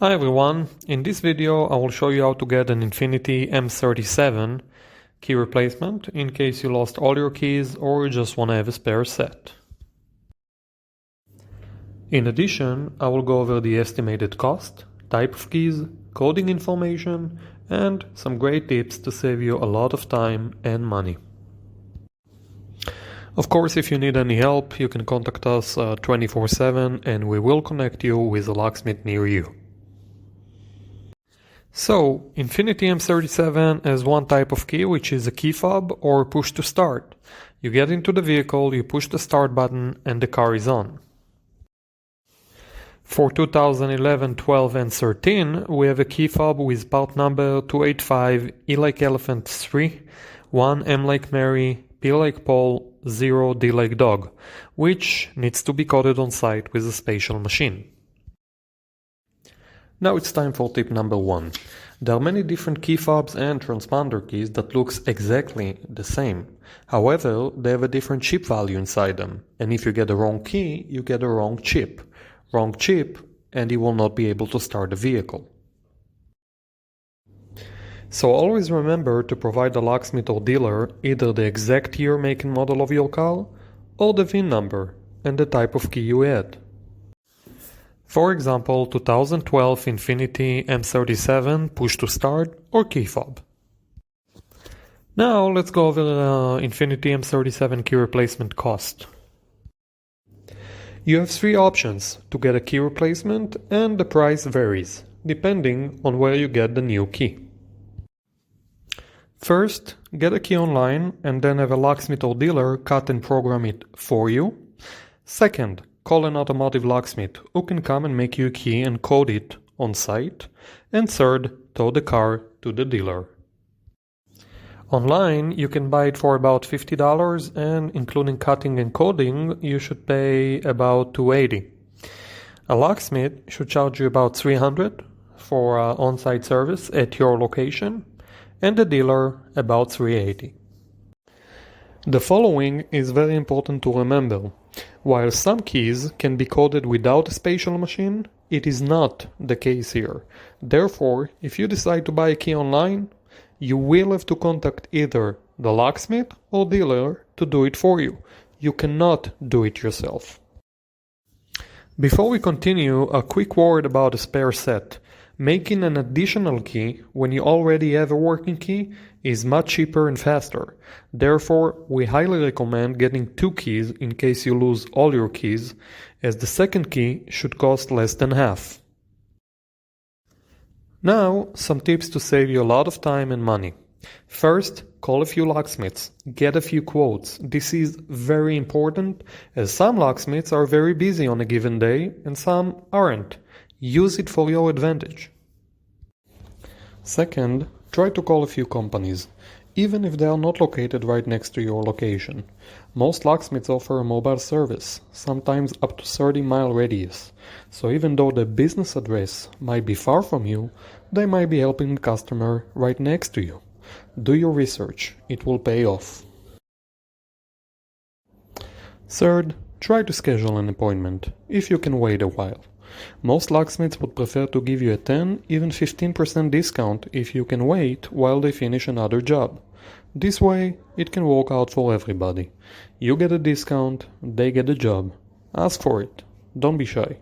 Hi everyone, in this video I will show you how to get an Infiniti M37 key replacement in case you lost all your keys or you just want to have a spare set. In addition, I will go over the estimated cost, type of keys, coding information, and some great tips to save you a lot of time and money. Of course, if you need any help, you can contact us 24/7 and we will connect you with a locksmith near you. So, Infiniti M37 has one type of key, which is a key fob or push to start. You get into the vehicle, you push the start button, and the car is on. For 2011, 12, and 13, we have a key fob with part number 285 E like elephant 3, 1 M like Mary, P like Paul, 0 D like dog, which needs to be coded on site with a special machine. Now it's time for tip number 1. There are many different key fobs and transponder keys that looks exactly the same. However, they have a different chip value inside them, and if you get the wrong key, you get the wrong chip. Wrong chip, and you will not be able to start the vehicle. So always remember to provide the locksmith or dealer either the exact year, make and model of your car, or the VIN number and the type of key you had. For example, 2012 Infiniti M37 push to start or key fob. Now let's go over the Infiniti M37 key replacement cost. You have 3 options to get a key replacement, and the price varies depending on where you get the new key. First, get a key online and then have a locksmith or dealer cut and program it for you. Second, call an automotive locksmith who can come and make you a key and code it on site. And third, tow the car to the dealer. Online, you can buy it for about $50, and including cutting and coding, you should pay about $280. A locksmith should charge you about $300 for on-site service at your location, and the dealer about $380. The following is very important to remember. While some keys can be coded without a special machine, it is not the case here. Therefore, if you decide to buy a key online, you will have to contact either the locksmith or dealer to do it for you. You cannot do it yourself. Before we continue, a quick word about a spare set. Making an additional key when you already have a working key is much cheaper and faster. Therefore, we highly recommend getting 2 keys in case you lose all your keys, as the second key should cost less than half. Now, some tips to save you a lot of time and money. First, call a few locksmiths. Get a few quotes. This is very important, as some locksmiths are very busy on a given day and some aren't. Use it for your advantage. Second, try to call a few companies, even if they are not located right next to your location. Most locksmiths offer a mobile service, sometimes up to 30-mile radius. So even though the business address might be far from you, they might be helping the customer right next to you. Do your research, it will pay off. Third, try to schedule an appointment, if you can wait a while. Most locksmiths would prefer to give you a 10, even 15% discount if you can wait while they finish another job. This way, it can work out for everybody. You get a discount, they get a job. Ask for it. Don't be shy.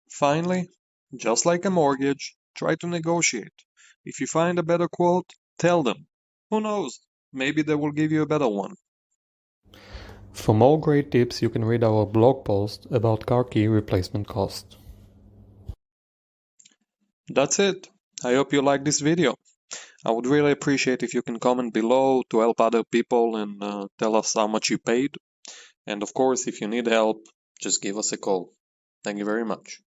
Finally, just like a mortgage, try to negotiate. If you find a better quote, tell them. Who knows? Maybe they will give you a better one. For more great tips, you can read our blog post about car key replacement cost. That's it. I hope you liked this video. I would really appreciate if you can comment below to help other people and tell us how much you paid. And of course, if you need help, just give us a call. Thank you very much.